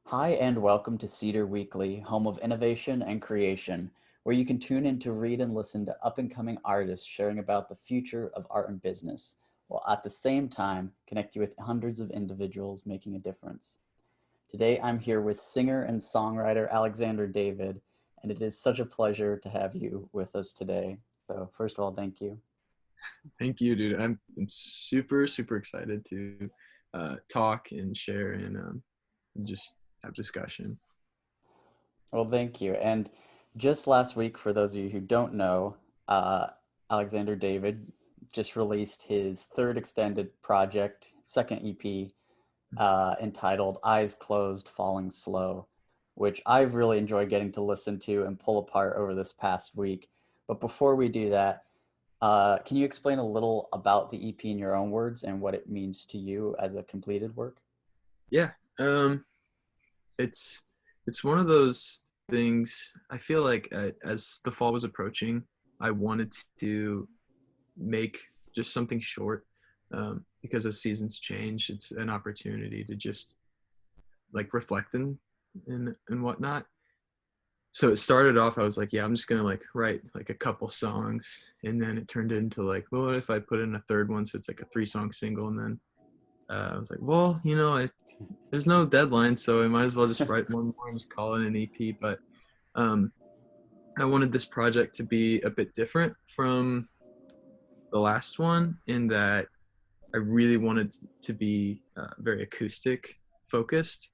Hi, and welcome to Cedar Weekly, home of innovation and creation, where you can tune in to read and listen to up and coming artists sharing about the future of art and business, while at the same time connect you with hundreds of individuals making a difference. Today, I'm here with singer and songwriter Alexander David, and it is such a pleasure to have you with us today. So, first of all, thank you. Thank you, dude. I'm super super excited to talk and share and just have discussion. Well, thank you. And just last week, for those of you who don't know, uh, Alexander David just released his third extended project, second EP, entitled Eyes Closed, Falling Slow, which I've really enjoyed getting to listen to and pull apart over this past week. But before we do that, can you explain a little about the EP in your own words and what it means to you as a completed work? Yeah, um, it's it's one of those things. I feel like as the fall was approaching, I wanted to make just something short because as seasons change, it's an opportunity to just like reflect and whatnot. So it started off, I was like, yeah, I'm just gonna like write like a couple songs, and then it turned into like, well, what if I put in a third one, so it's like a 3 song single, and then I was like, well, there's no deadline, so I might as well just write one more and just call it an EP. But um, I wanted this project to be a bit different from the last one in that I really wanted to be very acoustic focused,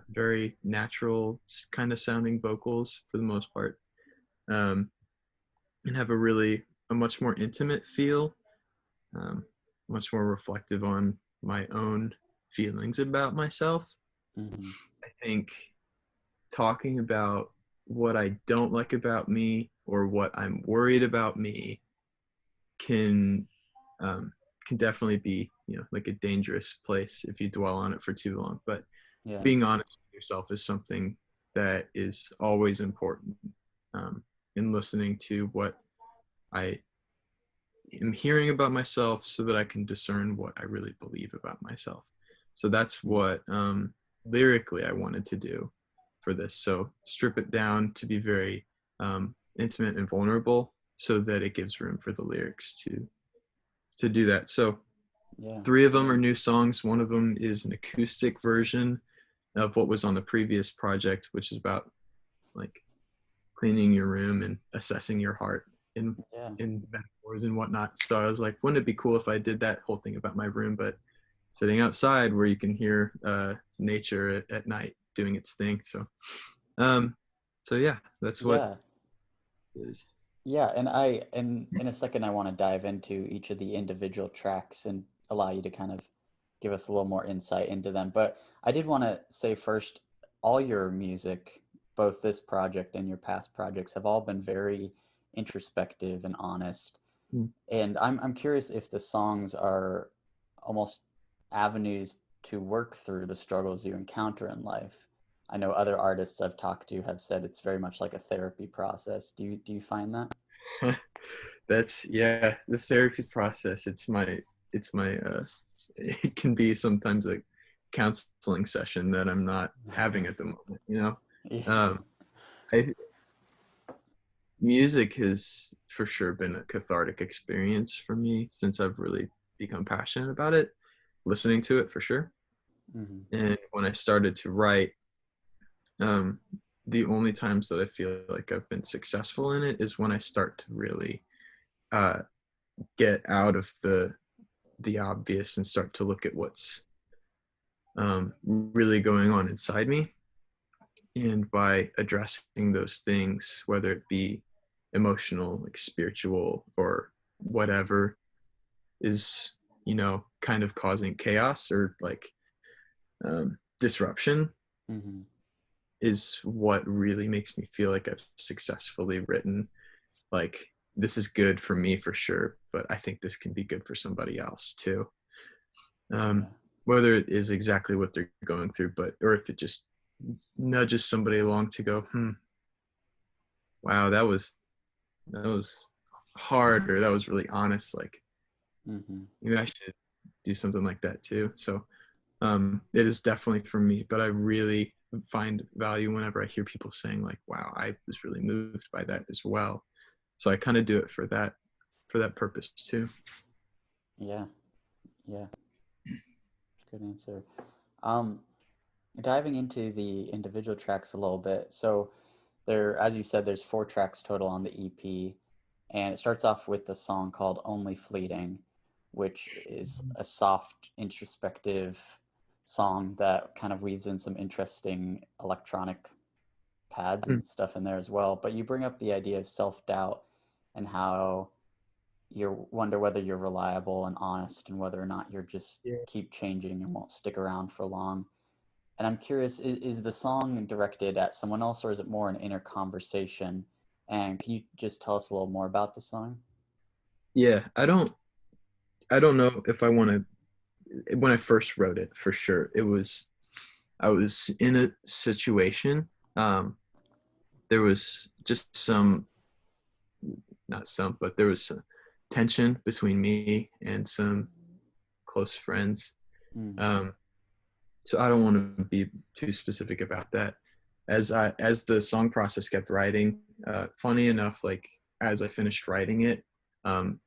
very natural kind of sounding vocals for the most part. Um, and have a much more intimate feel, um, much more reflective on my own feelings about myself. Hmm. I think talking about what I don't like about me or what I'm worried about me can um, can definitely be like a dangerous place if you dwell on it for too long. But Yeah. being honest with yourself is something that is always important in listening to what I am hearing about myself so that I can discern what I really believe about myself. So that's what lyrically I wanted to do for this. So strip it down to be very intimate and vulnerable so that it gives room for the lyrics to do that. So Yeah. 3 of them are new songs. One of them is an acoustic version of what was on the previous project, which is about like cleaning your room and assessing your heart in Yeah. in metaphors and whatnot. So I was like, wouldn't it be cool if I did that whole thing about my room, but sitting outside where you can hear nature at night doing its thing. Um, so yeah, that's what Yeah. it is. Yeah, and in a second I want to dive into each of the individual tracks and allow you to kind of give us a little more insight into them. But I did want to say first, all your music, both this project and your past projects, have all been very introspective and honest. Mm. And I'm curious if the songs are almost avenues to work through the struggles you encounter in life. I know other artists I've talked to have said it's very much like a therapy process. Do you find that? That's yeah, the therapy process. It's my it can be sometimes a counseling session that I'm not having at the moment. Yeah. Um, I music has for sure been a cathartic experience for me since I've really become passionate about it, listening to it for sure. Hmm. And when I started to write, um, the only times that I feel like I've been successful in it is when I start to really uh, get out of the obvious and start to look at what's really going on inside me. And by addressing those things, whether it be emotional, like spiritual, or whatever is, kind of causing chaos or like disruption, Hmm. is what really makes me feel like I've successfully written. Like, this is good for me for sure, but I think this can be good for somebody else too. Yeah. Whether it is exactly what they're going through, but or if it just nudges somebody along to go, wow, that was hard, or that was really honest. Like, Hmm. maybe I should do something like that too. So it is definitely for me, but I really find value whenever I hear people saying like, wow, I was really moved by that as well. So I kind of do it for that purpose too. Yeah, yeah, good answer. Um, Diving into the individual tracks a little bit. So there, as you said, there's 4 tracks total on the EP, and it starts off with the song called "Only Fleeting," which is a soft, introspective song that kind of weaves in some interesting electronic pads Mm, and stuff in there as well. But you bring up the idea of self-doubt and how you wonder whether you're reliable and honest and whether or not you're just yeah. keep changing and won't stick around for long. And I'm curious, is the song directed at someone else or is it more an inner conversation? And can you just tell us a little more about the song? Yeah, I don't know if I want to. When I first wrote it, for sure, it was I was in a situation. Um, there was just some, not some, but there was some tension between me and some close friends. Mm, Um, so I don't want to be too specific about that. As the song process kept writing, funny enough, like as I finished writing it, um,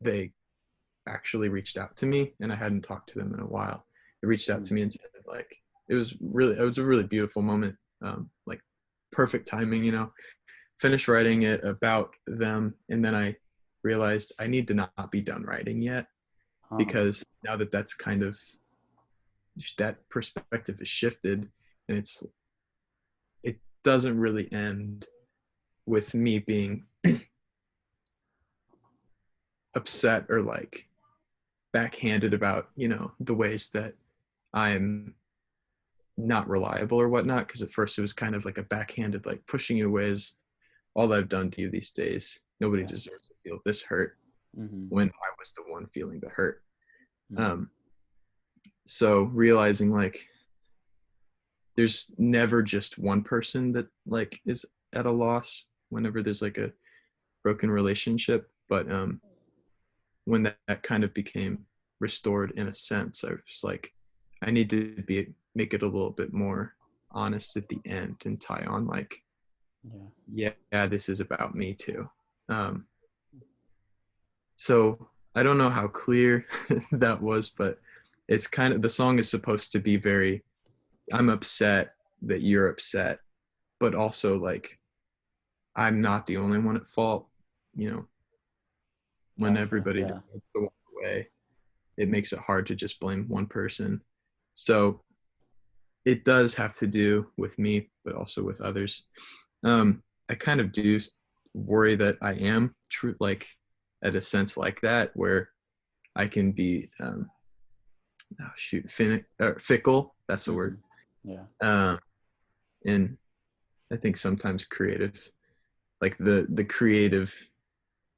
they actually reached out to me, and I hadn't talked to them in a while. They reached out mm, to me and said like it was a really beautiful moment, like perfect timing, you know. Finished writing it about them, and then I realized I need to not be done writing yet, huh, because now that that's kind of that perspective is shifted, and it doesn't really end with me being upset or like backhanded about, you know, the ways that I'm not reliable or whatnot. Because at first it was kind of like a backhanded, like pushing you away is all that I've done to you these days. Nobody yeah, deserves to feel this hurt, mm-hmm, when I was the one feeling the hurt. mm-hmm, Um, so realizing like there's never just one person that like is at a loss whenever there's like a broken relationship, but when that kind of became restored in a sense, I was like, I need to be make it a little bit more honest at the end and tie on like, yeah, yeah, this is about me too. Um, so I don't know how clear that was, but it's kind of, the song is supposed to be very, I'm upset that you're upset, but also like I'm not the only one at fault. You know, when gotcha, everybody yeah, decides to walk away, it makes it hard to just blame one person. So it does have to do with me, but also with others. I kind of do worry that I am true, like at a sense like that, where I can be, oh shoot, fickle. That's the mm-hmm, word. yeah, Um, and I think sometimes creative, like the creative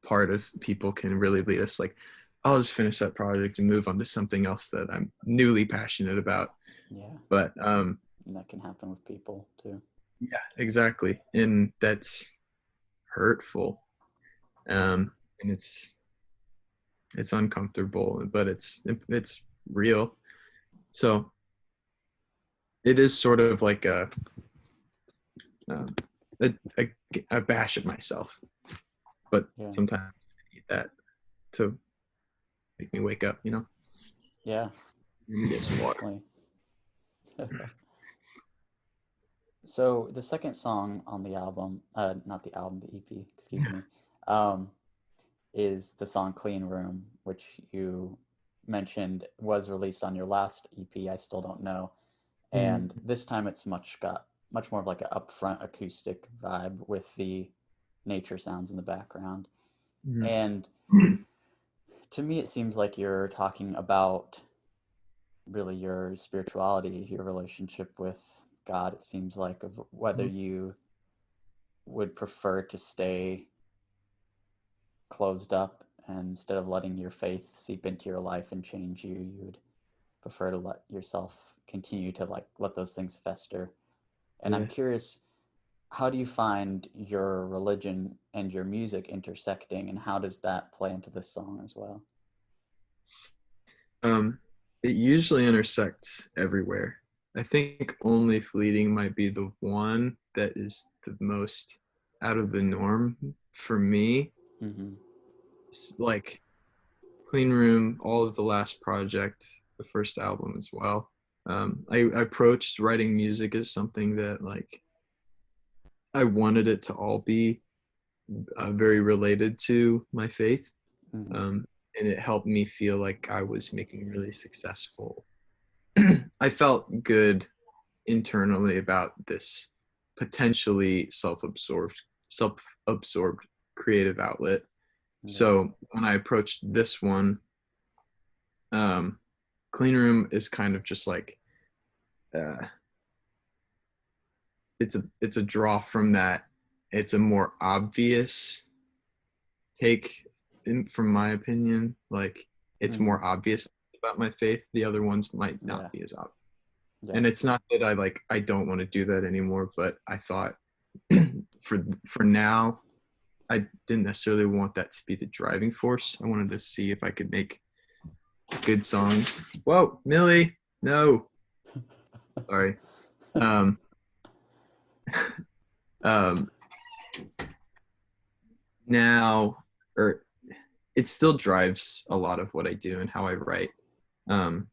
part of people can really lead us like, I'll just finish that project and move on to something else that I'm newly passionate about. yeah, But and that can happen with people too. yeah, exactly, and that's hurtful. And it's uncomfortable, but it's real. So it is sort of like um, a, a, a bash at myself, but Yeah, sometimes I need that to make me wake up, you know. yeah, Let me get some water. definitely. So the second song on the album, not the album, the EP, excuse me, um, is the song "Clean Room," which you mentioned was released on your last EP. I still don't know, and Mm-hmm. this time it's got much more of like an upfront acoustic vibe with the nature sounds in the background. And to me, it seems like you're talking about really your spirituality, your relationship with God. It seems like of whether you would prefer to stay closed up and instead of letting your faith seep into your life and change you, you would prefer to let yourself continue to like let those things fester. And I'm Yeah. curious, how do you find your religion and your music intersecting, and how does that play into this song as well? Um, it usually intersects everywhere. I think Only Fleeting might be the one that is the most out of the norm for me. Mm-hmm. Like Clean Room, all of the last project, the first album as well. I approached writing music as something that like I wanted it to all be very related to my faith, Mm-hmm. um, and it helped me feel like I was making really successful. I felt good internally about this potentially self-absorbed creative outlet. Yeah. So when I approached this one, um, Clean Room is kind of just like uh, it's a draw from that. It's a more obvious take, from my opinion. Like it's Mm-hmm. more obvious about my faith. The other ones might Yeah. not be as obvious. Yeah. And it's not that I don't want to do that anymore, but I thought for now I didn't necessarily want that to be the driving force. I wanted to see if I could make good songs. Whoa, Millie, no, sorry. Um, um, now, or it still drives a lot of what I do and how I write. Um,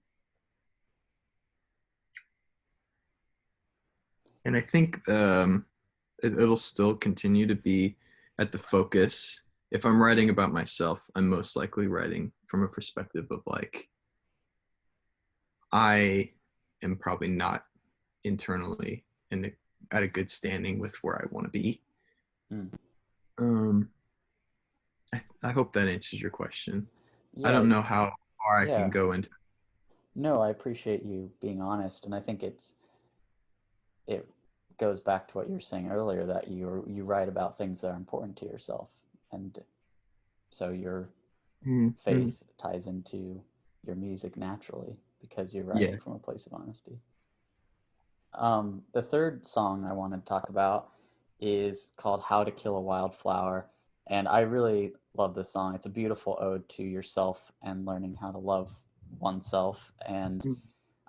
and I think it'll still continue to be at the focus. If I'm writing about myself, I'm most likely writing from a perspective of like I am probably not internally at a good standing with where I want to be. Mm. Um, I hope that answers your question. I Yeah. don't know how far I can Yeah. go into. No, I appreciate you being honest, and I think it goes back to what you were saying earlier that you write about things that are important to yourself, and so your Mm-hmm. faith ties into your music naturally because you're Yeah. writing from a place of honesty. The third song I want to talk about is called "How to Kill a Wildflower," and I really love this song. It's a beautiful ode to yourself and learning how to love oneself, and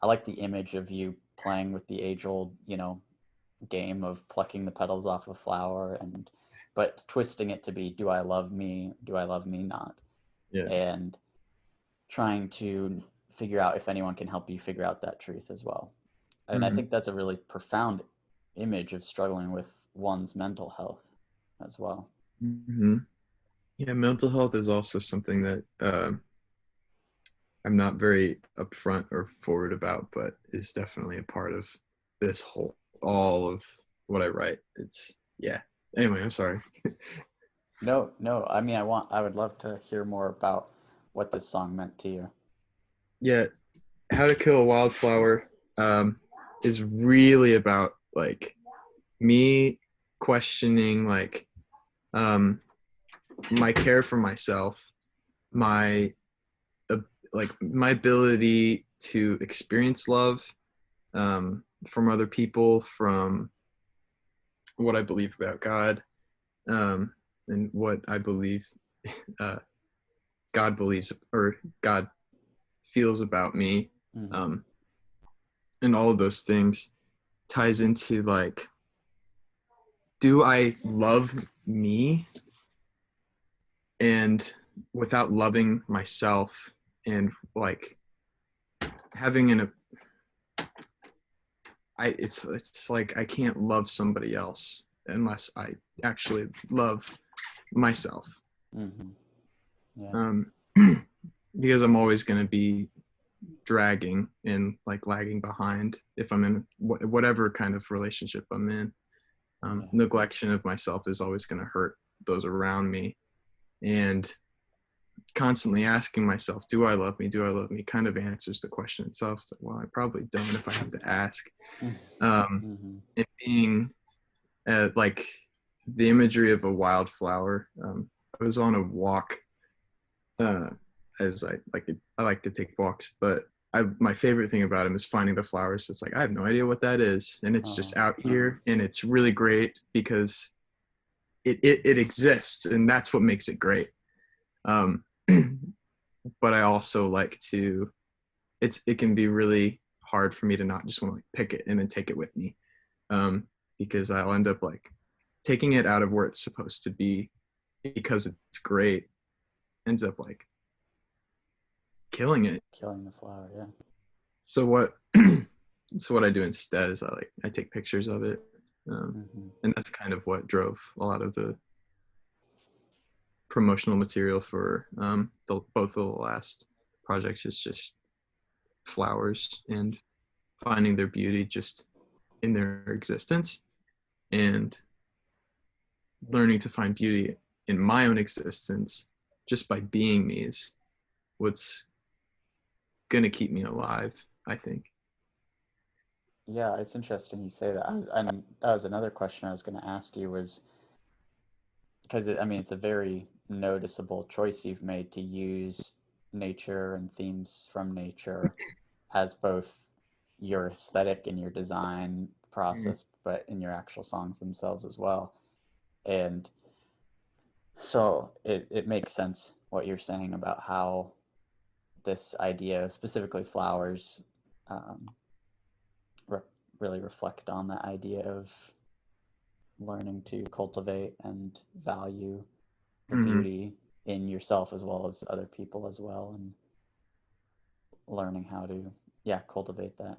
I like the image of you playing with the age-old, game of plucking the petals off a flower and but twisting it to be do I love me, do I love me not, Yeah. and trying to figure out if anyone can help you figure out that truth as well. And I Mm-hmm. think that's a really profound image of struggling with one's mental health as well. Mm-hmm. Yeah, mental health is also something that I'm not very upfront or forward about, but is definitely a part of this whole all of what I write. It's yeah. Anyway, I'm sorry. No, no, I mean I would love to hear more about what this song meant to you. Yeah, How to Kill a Wildflower is really about like me questioning like um, my care for myself, my uh, like my ability to experience love from other people, from what I believe about God, and what I believe uh, God believes or God feels about me, Mm-hmm. um, and all of those things ties into like, do I love me, and without loving myself, and like having it's like I can't love somebody else unless I actually love myself. Mm-hmm. Yeah. Um, because I'm always going to be dragging and like lagging behind if I'm in whatever kind of relationship I'm in. Yeah. Neglection of myself is always going to hurt those around me, and constantly asking myself, do I love me, do I love me, kind of answers the question itself. It's like, well, I probably don't if I have to ask. Mm-hmm. And being like the imagery of a wildflower. I was on a walk, uh, as I like to take walks, but my favorite thing about him is finding the flowers. It's like I have no idea what that is, and it's just Oh. out here, and it's really great because it exists, and that's what makes it great. Um, but I also like to. It can be really hard for me to not just want to like pick it and then take it with me, um, because I'll end up like taking it out of where it's supposed to be because it's great, ends up like killing it. Killing the flower, yeah. So what so what I do instead is I take pictures of it, Hmm. and that's kind of what drove a lot of the promotional material for both of the last projects is just flowers and finding their beauty just in their existence, and learning to find beauty in my own existence just by being me is what's gonna keep me alive, I think. Yeah, it's interesting you say that. And that was another question I was going to ask you was because I mean, it's a very noticeable choice you've made to use nature and themes from nature as both your aesthetic and your design Mm. process, but in your actual songs themselves as well. And so it makes sense what you're saying about how this idea, specifically flowers, um, re- really reflect on that idea of learning to cultivate and value the Mm-hmm. beauty in yourself as well as other people as well, and learning how to, yeah, cultivate that.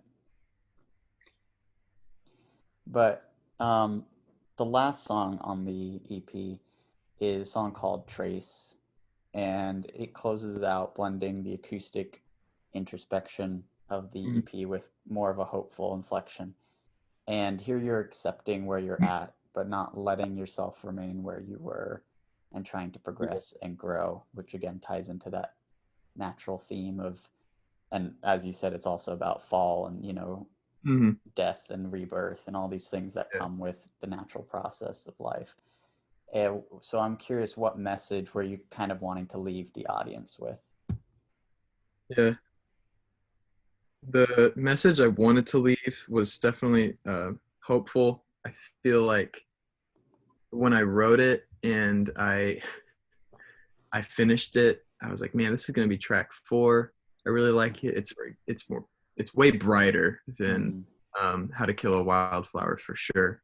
But the last song on the EP is a song called Trace, and it closes out blending the acoustic introspection of the EP with more of a hopeful inflection. And here you're accepting where you're at, but not letting yourself remain where you were and trying to progress and grow, which again ties into that natural theme of, and as you said, it's also about fall and, Mm-hmm. death and rebirth and all these things that Yeah. come with the natural process of life. So I'm curious, what message were you kind of wanting to leave the audience with? Yeah. The message I wanted to leave was definitely hopeful. I feel like when I wrote it and I finished it, I was like, man, this is gonna be track 4. I really like it. It's way brighter than Mm-hmm. How to Kill a Wildflower for sure,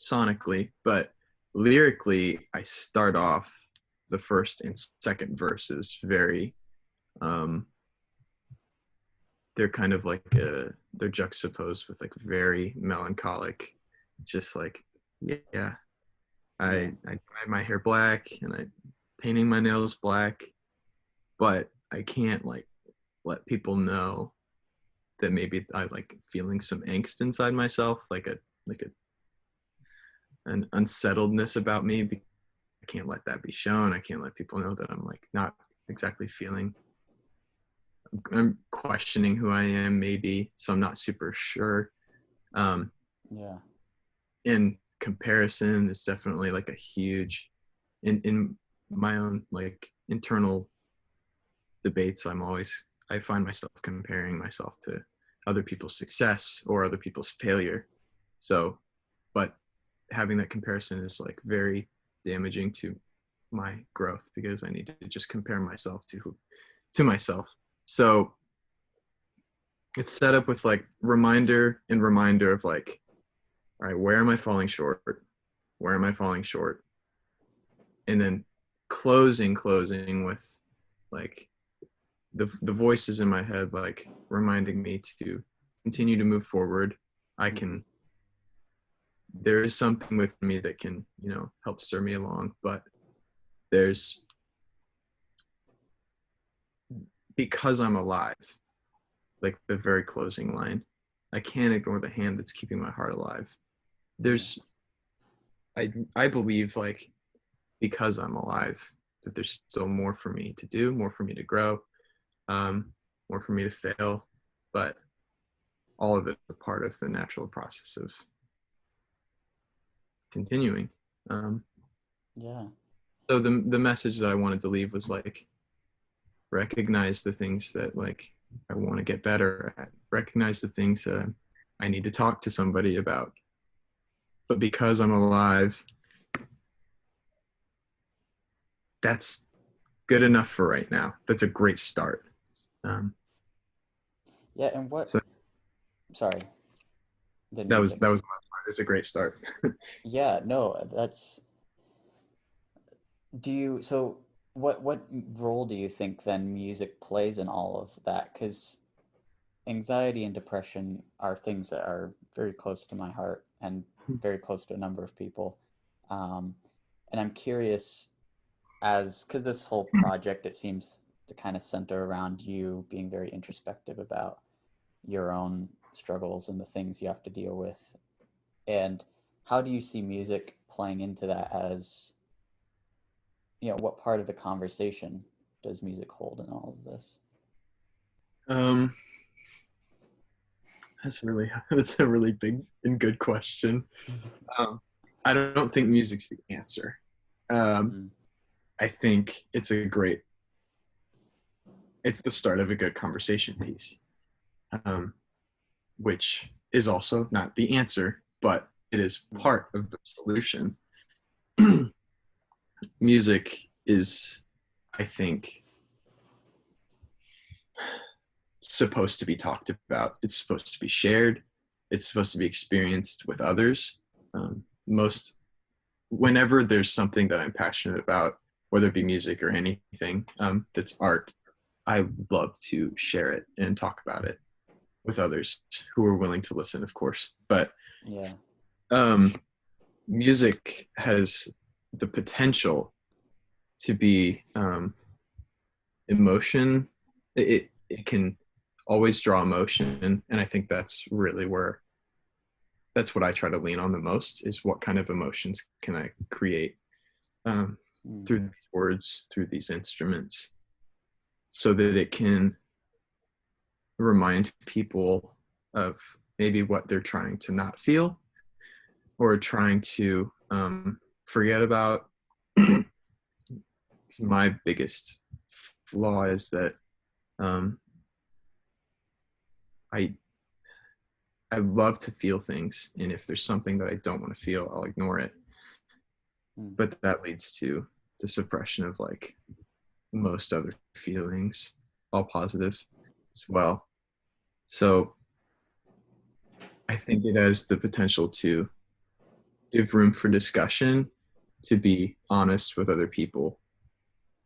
sonically, but lyrically, I start off the first and second verses very um, they're kind of like they're juxtaposed with like very melancholic, just like yeah, Yeah. I dyed my hair black and I painting my nails black, but I can't like let people know that maybe I like feeling some angst inside myself, like a an unsettledness about me. I can't let that be shown. I can't let people know that I'm like not exactly feeling. I'm questioning who I am, maybe, so I'm not super sure. Um, Yeah. in comparison, it's definitely like a huge in my own like internal debates. I find myself comparing myself to other people's success or other people's failure. So, but having that comparison is like very damaging to my growth because I need to just compare myself to myself. So it's set up with like reminder and reminder of like, all right, where am I falling short? Where am I falling short? And then closing with like the voices in my head like reminding me to continue to move forward. I Mm-hmm. can there is something with me that can, help stir me along, but there's because I'm alive, like the very closing line. I can't ignore the hand that's keeping my heart alive. Yeah. There's I believe like because I'm alive that there's still more for me to do, more for me to grow, um, more for me to fail, but all of it is a part of the natural process of continuing. Um, Yeah. so the message that I wanted to leave was like recognize the things that like I want to get better at, recognize the things that I need to talk to somebody about. But because I'm alive, that's good enough for right now. That's a great start. Um, Yeah. And what so Sorry, didn't That mean was to. that was it's a great start. Yeah, no, that's. Do you so what role do you think then music plays in all of that? Because anxiety and depression are things that are very close to my heart and very close to a number of people. Um, and I'm curious as because this whole project it seems to kind of center around you being very introspective about your own struggles and the things you have to deal with. And how do you see music playing into that as, what part of the conversation does music hold in all of this? um, that's a really big and good question. Um, I don't think music's the answer. Um, Mm, I think it's the start of a good conversation piece, um, which is also not the answer, but it is mm, part of the solution. Music is, I think, supposed to be talked about. It's supposed to be shared. It's supposed to be experienced with others. Most whenever there's something that I'm passionate about, whether it be music or anything that's art, I love to share it and talk about it with others who are willing to listen, of course. But yeah. um, music has the potential to be emotion. It can always draw emotion, and I think that's what I try to lean on the most is what kind of emotions can I create um, Mm, through these words, through these instruments, so that it can remind people of maybe what they're trying to not feel or trying to forget about. My biggest flaw is that um, I I love to feel things, and if there's something that I don't want to feel, I'll ignore it. mm, But that leads to the suppression of like most other feelings, all positive as well. So I think it has the potential to give room for discussion, to be honest with other people,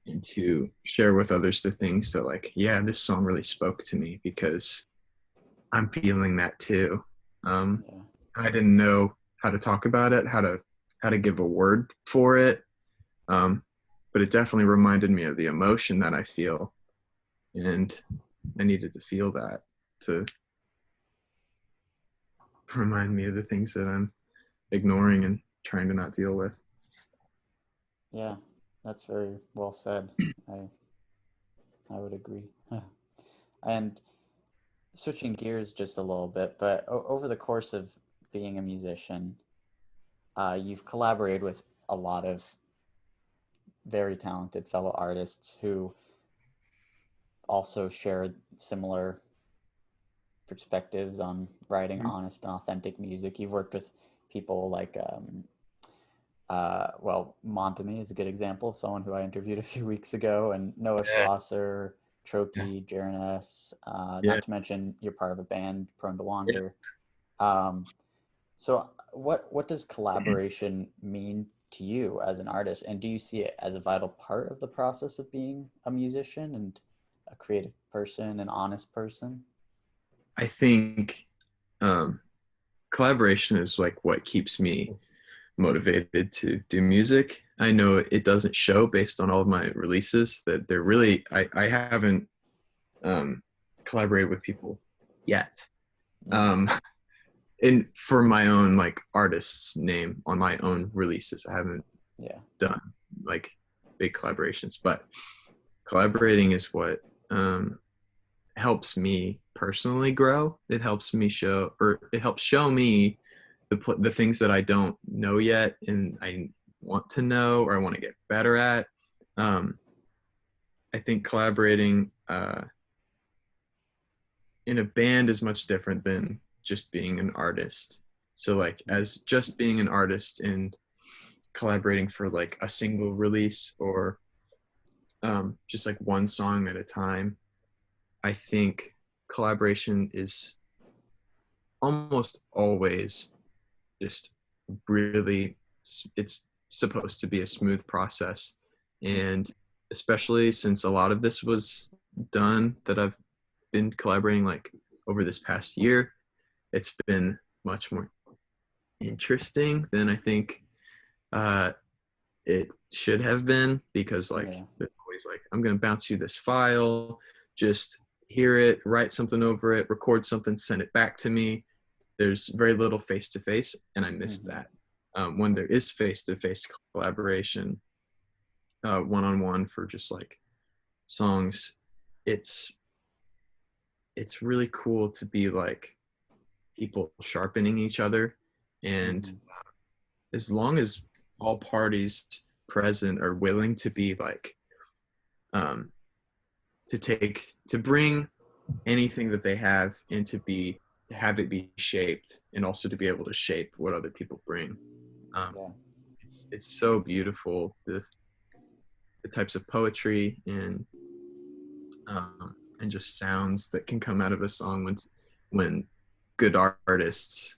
and to share with others the things that, like, yeah, this song really spoke to me because I'm feeling that too. yeah. I didn't know how to talk about it, how to give a word for it, um, but it definitely reminded me of the emotion that I feel, and I needed to feel that to remind me of the things that I'm ignoring and trying to not deal with. Yeah. That's very well said. I I would agree. And switching gears just a little bit, but over the course of being a musician, you've collaborated with a lot of very talented fellow artists who also share similar perspectives on writing Mhm. honest and authentic music. You've worked with people like, well, Montany is a good example of someone who I interviewed a few weeks ago, and Noah Yeah, Schlosser, yeah, Troki, Jerness, yeah, not to mention you're part of a band, Prone to yeah. Wander. Um, so what does collaboration mean to you as an artist, and do you see it as a vital part of the process of being a musician and a creative person, an honest person? I think um, collaboration is like what keeps me motivated to do music. I know it doesn't show based on all of my releases that they're really, I haven't um, collaborated with people yet. Mm, Um, and for my own like artist's name on my own releases, I haven't yeah. done like big collaborations, but collaborating is what helps me personally grow. It helps me show, or it helps show me the things that I don't know yet, and I want to know or I want to get better at. Um, I think collaborating in a band is much different than just being an artist. So like Mm, as just being an artist and collaborating for like a single release or just like one song at a time, I think collaboration is almost always just really, it's supposed to be a smooth process. And especially since a lot of this was done that I've been collaborating like over this past year, it's been much more interesting than I think uh, it should have been, because like Yeah. there's always like, I'm gonna bounce you this file, just hear it, write something over it, record something, send it back to me. There's very little face to face, and I missed Hmm. that. When there is face to face collaboration, one on one for just like songs, it's it's really cool to be like people sharpening each other, and Hmm. as long as all parties present are willing to be like um, to bring anything that they have and to have it be shaped, and also to be able to shape what other people bring. Um, Yeah. it's so beautiful, the types of poetry and just sounds that can come out of a song when good artists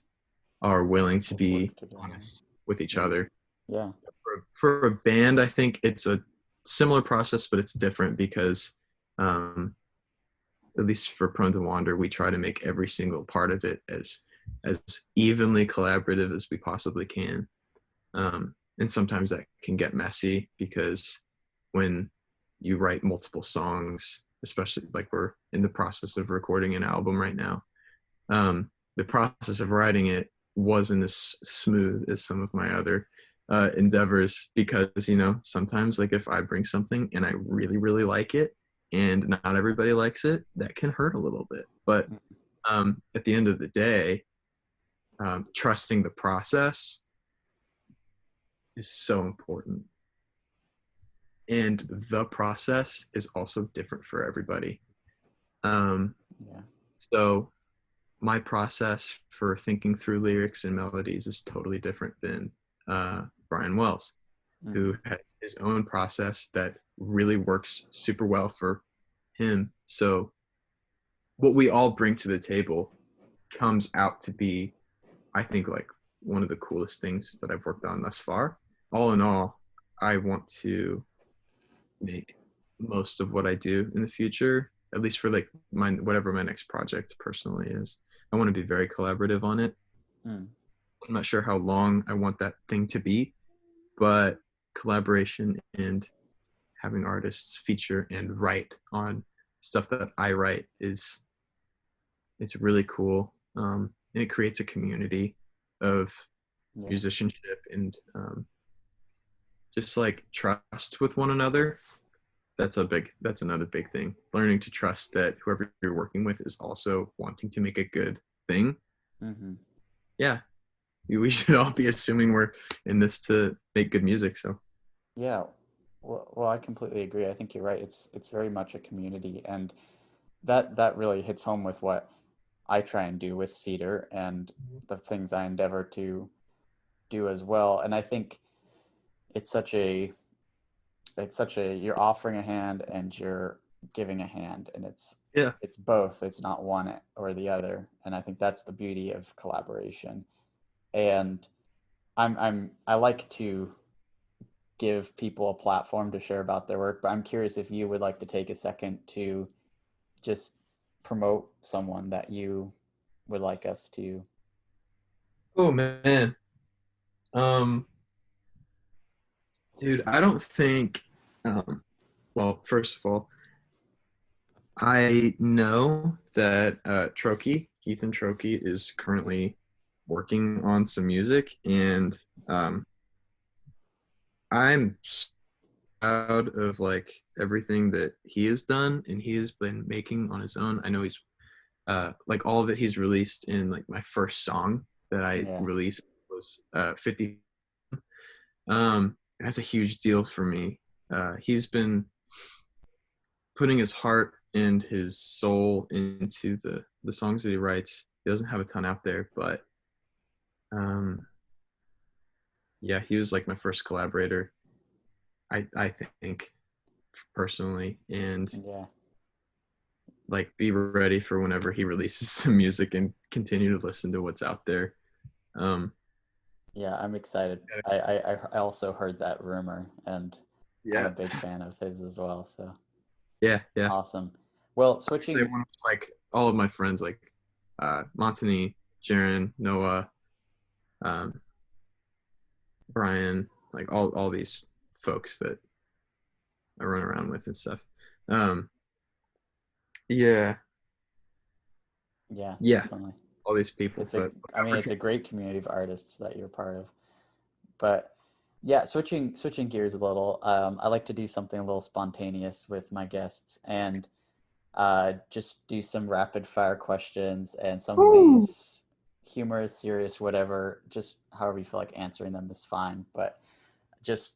are willing to be Work together. honest with each Hmm. other. Yeah. For a band, I think it's a similar process, but it's different because, um, at least for Prone to Wander, we try to make every single part of it as evenly collaborative as we possibly can. And sometimes that can get messy because when you write multiple songs, especially like we're in the process of recording an album right now, the process of writing it wasn't as smooth as some of my other endeavors, because sometimes like if I bring something and I really really like it and not everybody likes it, that can hurt a little bit. But at the end of the day, trusting the process is so important, and the process is also different for everybody. Um, Yeah. so my process for thinking through lyrics and melodies is totally different than Brian Wells, who Hmm. has his own process that really works super well for him. So what we all bring to the table comes out to be, I think, like one of the coolest things that I've worked on thus far. All in all, I want to make most of what I do in the future, at least for like my whatever my next project personally is. I want to be very collaborative on it. Mm. I'm not sure how long I want that thing to be, but collaboration and having artists feature and write on stuff that I write is it's really cool. And it creates a community of Yeah. musicianship and just like trust with one another. That's another big thing. Learning to trust that whoever you're working with is also wanting to make a good thing. Hmm. Yeah, we should all be assuming we're in this to make good music. So Yeah. Well, I completely agree. I think you're right. It's very much a community, and that really hits home with what I try and do with Cedar and the things I endeavor to do as well. And I think it's such a you're offering a hand and you're giving a hand, and yeah. it's both. It's not one or the other. And I think that's the beauty of collaboration. And I like to give people a platform to share about their work, but I'm curious if you would like to take a second to just promote someone that you would like us to. Oh man. Um, dude, I don't think. Um, well, first of all, I know that Ethan Trokey, is currently working on some music, and um, I'm proud of like everything that he has done and he has been making on his own. I know he's like all of it he's released in like my first song that I Yeah. released was 50. That's a huge deal for me. He's been putting his heart and his soul into the songs that he writes. He doesn't have a ton out there, but um, yeah, he was like my first collaborator. I think personally, and Yeah. like be ready for whenever he releases some music and continue to listen to what's out there. Um, Yeah, I'm excited. I also heard that rumor, and I'm a yeah, big fan of his as well. So yeah. awesome. Well, I would say switching. one of like all of my friends, like Montani, Jaron, Noah, um, Brian, like all these folks that I run around with and stuff. Um, yeah, Yeah, yeah, definitely. all these people. It's a, But I mean, it's a great community of artists that you're part of. But yeah, switching gears a little. I like to do something a little spontaneous with my guests, and just do some rapid fire questions, and some of Woo! these humorous, serious, whatever, just however you feel like answering them is fine. But just,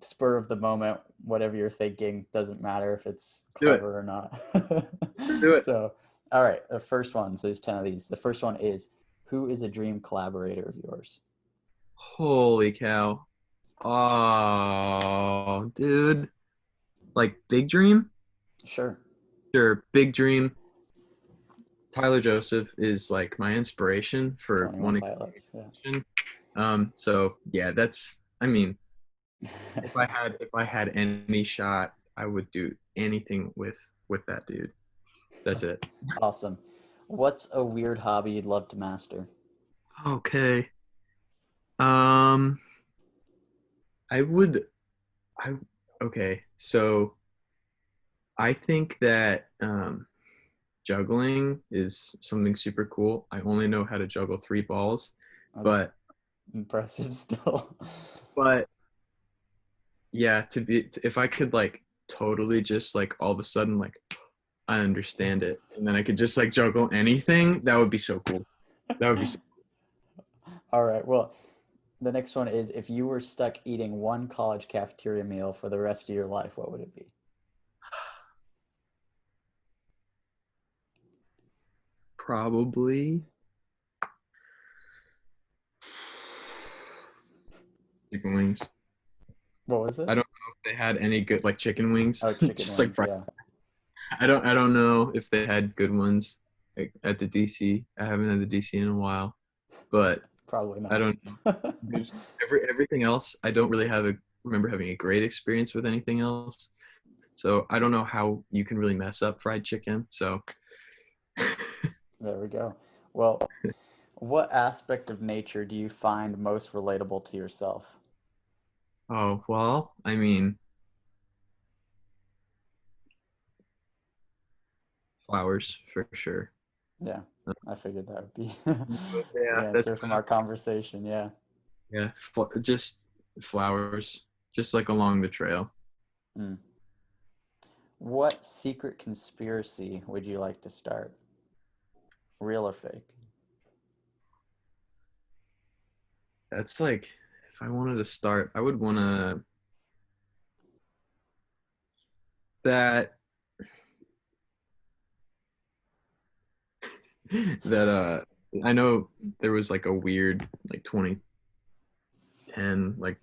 spur of the moment, whatever you're thinking, doesn't matter if it's Let's do it. clever or not. Let's do it. So, all right, the first one, so there's 10 of these. The first one is, who is a dream collaborator of yours? Holy cow! Oh, dude, like Big Dream. Sure. Sure, Big Dream. Tyler Joseph is like my inspiration for 21 wanting Pilots. Yeah. to. So yeah, that's. I mean, if I had any shot, I would do anything with that dude. That's it. Awesome. What's a weird hobby you'd love to master? Okay. Um, I would. I okay. So I think that juggling is something super cool. I only know how to juggle three balls, That's but impressive still. but yeah, if I could like totally just like all of a sudden like I understand it and then I could just like juggle anything, that would be so cool. That would be so All right. Well, the next one is, if you were stuck eating one college cafeteria meal for the rest of your life, what would it be? probably chicken wings. What was it? I don't know if they had any good like chicken wings, Oh, chicken just like wings. fried. Yeah, I don't know if they had good ones like, at the DC. I haven't had the DC in a while, but probably I not. don't know. Everything else, I don't really remember having a great experience with anything else. So I don't know how you can really mess up fried chicken. So There we go. Well, what aspect of nature do you find most relatable to yourself? oh well, I mean flowers for sure. Yeah, I figured that would be Yeah, the that's answer from our conversation. Yeah. yeah, just flowers, just like along the trail. Mm. What secret conspiracy would you like to start? Real or fake? That's like if I wanted to start, I would want to that that I know there was like a weird like 2010 like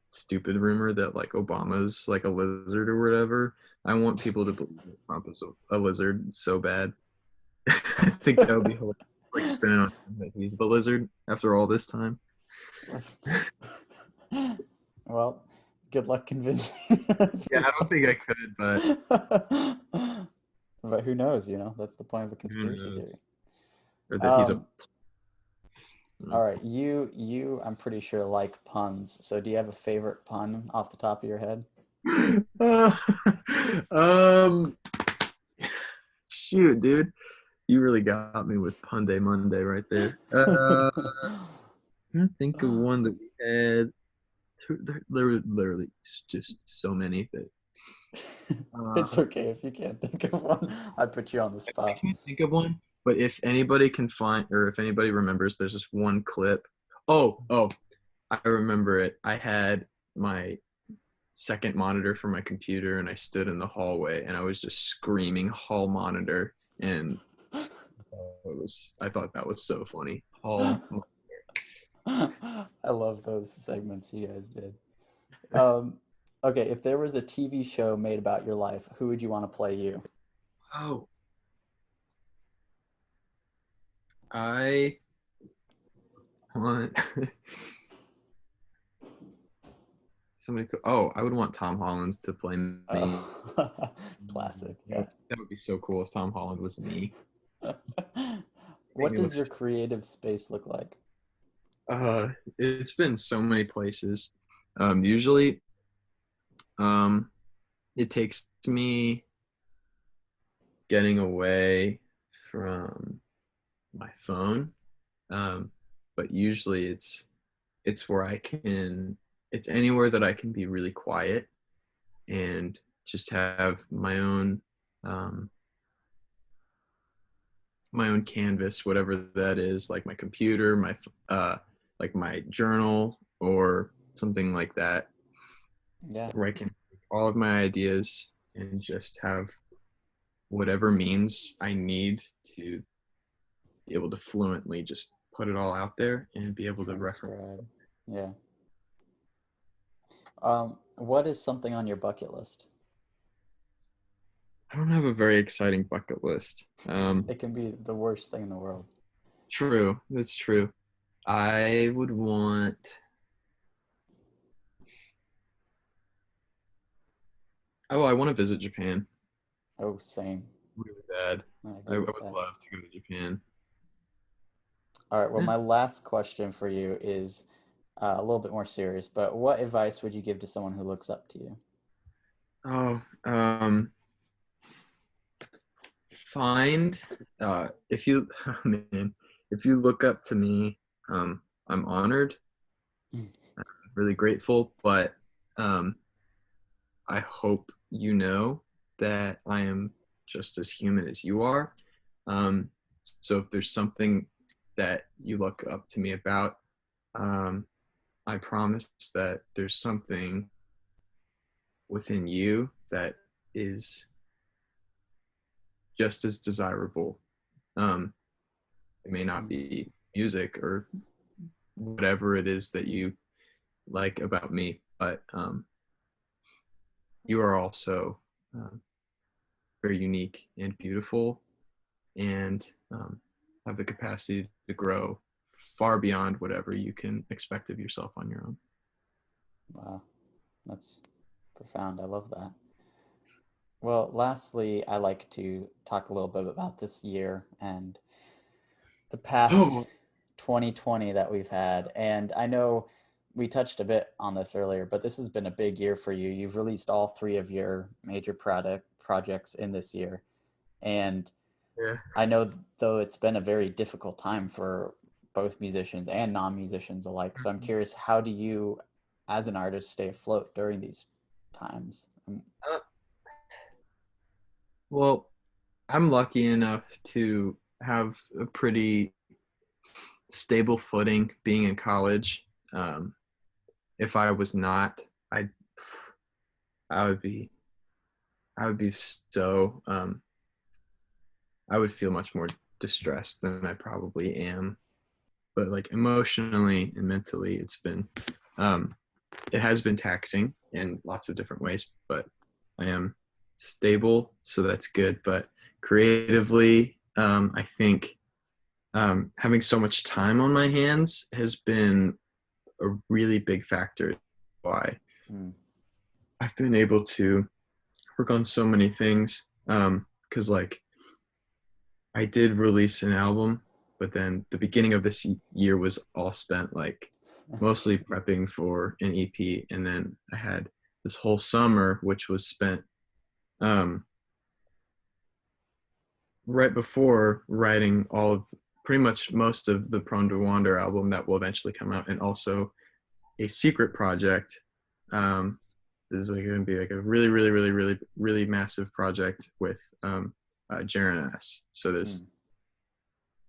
stupid rumor that like Obama's like a lizard or whatever. I want people to believe that Trump is a lizard so bad. I think that would be hilarious, like spinning on him that he's the lizard after all this time. Well, good luck convincing Yeah, I don't people. think I could, but But who knows, that's the point of a who conspiracy theory. knows? Or that he's a. Um, all right, you, I'm pretty sure like puns. So do you have a favorite pun off the top of your head? Uh, um, shoot, dude, you really got me with Pun Day Monday right there. I think of one that we had. There were literally just so many that It's uh, okay if you can't think of one. I put you on the I spot. can't think of one. But if anybody can find, or if anybody remembers, there's this one clip. Oh, I remember it. I had my second monitor for my computer, and I stood in the hallway, and I was just screaming "hall monitor," and I thought that was so funny. Hall. I love those segments you guys did. Um, okay, if there was a TV show made about your life, who would you want to play you? Oh. I want somebody. Oh, I would want Tom Holland to play me. Oh, classic. Yeah. That would be so cool if Tom Holland was me. I think What it does looks. your creative space look like? Uh, it's been so many places. Usually, um, it takes me getting away from my phone. Um, but usually it's where I can. It's anywhere that I can be really quiet and just have um, my own canvas, whatever that is, like my computer, uh, like my journal or something like that, Yeah, where I can take all of my ideas and just have whatever means I need to be able to fluently just put it all out there and be able to reference. transcribe. Yeah. What is something on your bucket list? I don't have a very exciting bucket list. It can be the worst thing in the world. True, that's true. I would want. Oh, I want to visit Japan Oh, same. really bad. I I agree would with that. love to go to Japan. All right, well, Yeah. my last question for you is a little bit more serious, but what advice would you give to someone who looks up to you? Oh, find if you oh man, if you look up to me, I'm honored, really grateful, but um, I hope you know that I am just as human as you are. Um, so if there's something that you look up to me about, um, I promise that there's something within you that is just as desirable. Um, it may not Mm, be music or whatever it is that you like about me, but you are also um, very unique and beautiful and have the capacity to grow far beyond whatever you can expect of yourself on your own. wow, that's profound. I love that. Well, lastly, I like to talk a little bit about this year and the past Oh, 2020 that we've had. And I know we touched a bit on this earlier, but this has been a big year for you. You've released all three of your major projects in this year. And yeah. I know, though, it's been a very difficult time for both musicians and non-musicians alike. So I'm curious, how do you, as an artist, stay afloat during these times? Uh, well, I'm lucky enough to have a pretty stable footing being in college. If I was not, I I would be I would be so I would feel much more distressed than I probably am. But like emotionally and mentally, um, it has been taxing in lots of different ways. But I am stable, so that's good. But creatively, I think having so much time on my hands has been a really big factor. Why Mm, I've been able to work on so many things. Because like I did release an album, but then the beginning of this year was all spent like mostly prepping for an EP, and then I had this whole summer which was spent um, right before writing all of pretty much most of the Prone to Wander album that will eventually come out, and also a secret project. This is like going to be like a really, really, really, really, really massive project with Jaren S. So there's mm,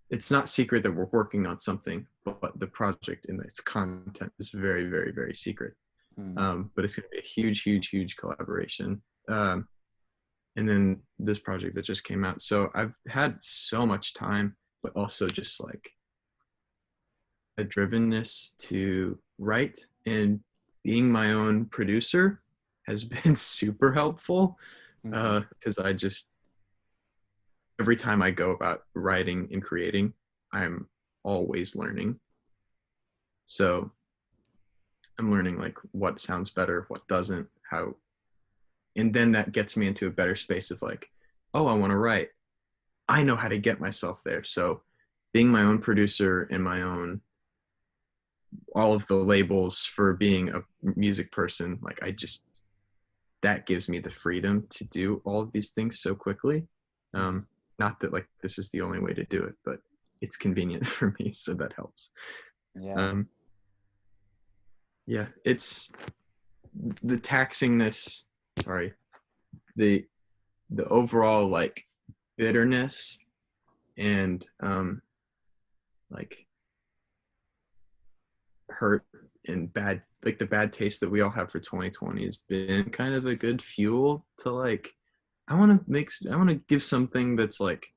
it's not secret that we're working on something, but the project and its content is very, very, very secret. mm, But it's going to be a huge, huge, huge collaboration. And then this project that just came out. So I've had so much time, but also just like a drivenness to write, and being my own producer has been super helpful mhm, because I just every time I go about writing and creating, I'm always learning. So I'm learning like what sounds better, what doesn't, how, and then that gets me into a better space of like, oh, I want to write. I know how to get myself there. So being my own producer and my own all of the labels for being a music person, like I just that gives me the freedom to do all of these things so quickly. Mhm. Um, Not that like this is the only way to do it, but it's convenient for me, so that helps. Yeah. Um, yeah, it's the taxingness. Sorry, the the overall like bitterness and like hurt and bad like the bad taste that we all have for 2020 has been kind of a good fuel to like I want to give something that's like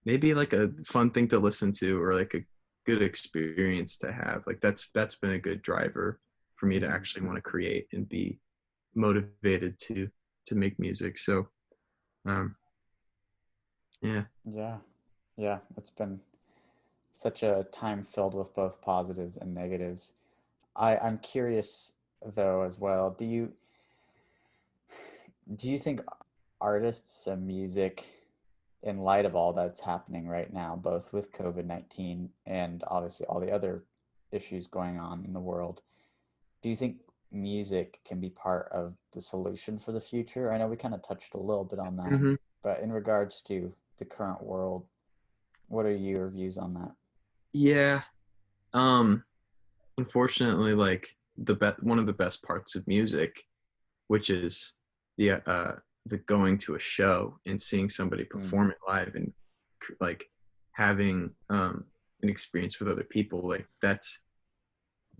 maybe like a fun thing to listen to or like a good experience to have. Like that's been a good driver for me to Mhm. actually want to create and be motivated to make music. So um yeah. Yeah. Yeah. It's been such a time filled with both positives and negatives. I'm curious though as well. Do you think artists and music, in light of all that's happening right now, both with COVID-19 and obviously all the other issues going on in the world, do you think music can be part of the solution for the future? I know we kind of touched a little bit on that, Hmm. but in regards to the current world, what are your views on that? Yeah. um Unfortunately, like one of the best parts of music, which is the going to a show and seeing somebody Mm, perform it live and like having an experience with other people, like that's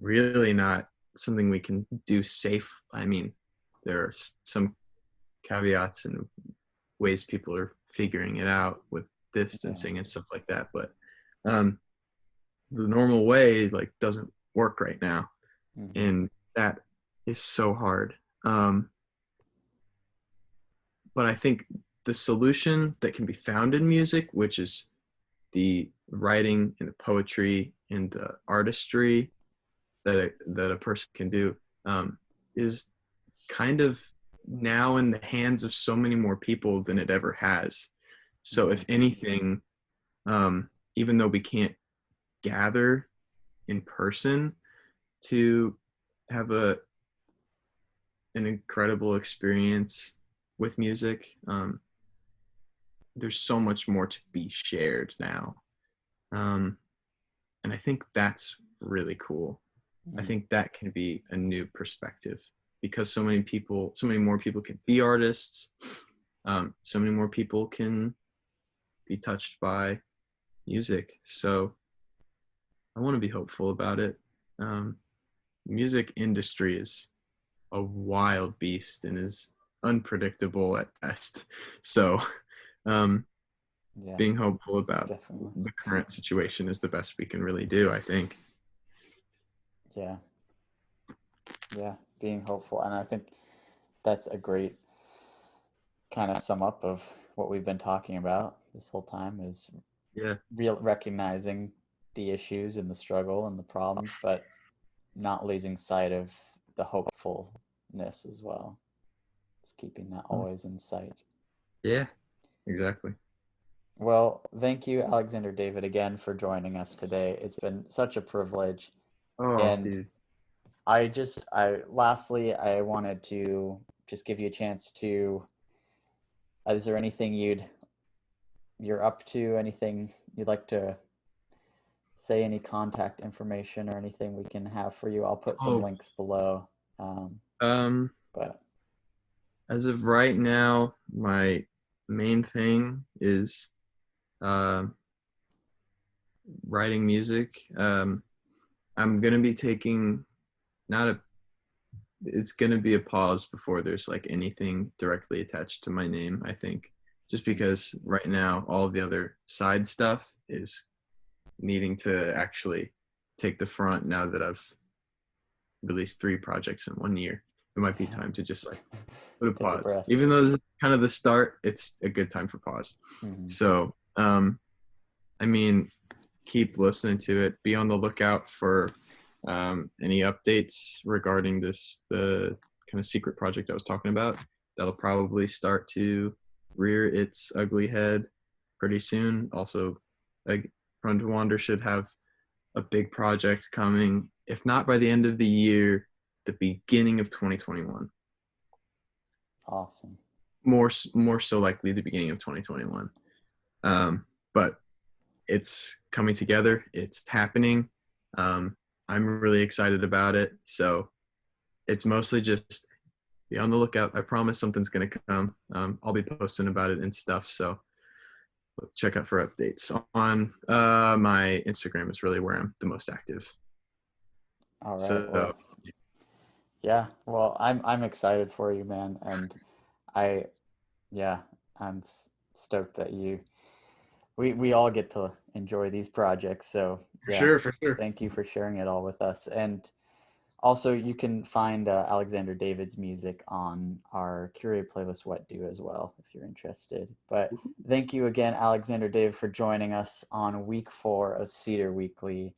really not something we can do safe. I mean, there are some caveats and ways people are figuring it out with yeah. distancing and stuff like that, but um the normal way like doesn't work right now, Hmm. and that is so hard. um but I think the solution that can be found in music, which is the writing and the poetry and the artistry that a person can do, is kind of now in the hands of so many more people than it ever has. So Hmm. if anything, even though we can't gather in person to have an incredible experience with music, there's so much more to be shared now. Um, and I think that's really cool. I Hmm. think that can be a new perspective because so many more people can be artists. So many more people can be touched by music. So I want to be hopeful about it. Um, Music industry is a wild beast and is unpredictable at best. So um, Yeah, being hopeful about definitely. the current situation is the best we can really do, I think. Yeah, yeah, being hopeful. And I think that's a great kind of sum up of what we've been talking about this whole time is Yeah. real recognizing the issues and the struggle and the problems, but not losing sight of the hopefulness as well. It's keeping that always in sight. Yeah, exactly. Well, thank you, Alexander David, again for joining us today. It's been such a privilege. Oh, And dude. lastly, I wanted to just give you a chance to, is there anything you're up to? Anything you'd like to say? Any contact information or anything we can have for you? I'll put some Oh, links below. Um, um, but as of right now, my main thing is uh, writing music. I'm gonna be taking not a. It's gonna be a pause before there's like anything directly attached to my name. I think just mm, because right now all the other side stuff is needing to actually take the front now that I've released 3 projects in 1 year. It might be time to just like put a take a pause. breath. Even though this is kind of the start, it's a good time for pause. Hmm. So, I mean, keep listening to it. Be on the lookout for any updates regarding the kind of secret project I was talking about. That'll probably start to rear its ugly head pretty soon. Also, like, Run to Wander should have a big project coming, if not by the end of the year, the beginning of 2021. Awesome. More so likely the beginning of 2021. But it's coming together. It's happening. I'm really excited about it. So it's mostly just be on the lookout. I promise something's going to come. I'll be posting about it and stuff. So check out for updates on my Instagram is really where I'm the most active. All right. So Well, yeah. Well, I'm excited for you, man, and I yeah, I'm stoked that we all get to enjoy these projects. So yeah, for sure. thank you for sharing it all with us. And also, you can find Alexander David's music on our curated playlist What Do as well, if you're interested. But thank you again, Alexander David, for joining us on week 4 of Cedar Weekly.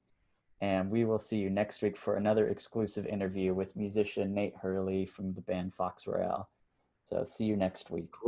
And we will see you next week for another exclusive interview with musician Nate Hurley from the band Fox Royale. So see you next week.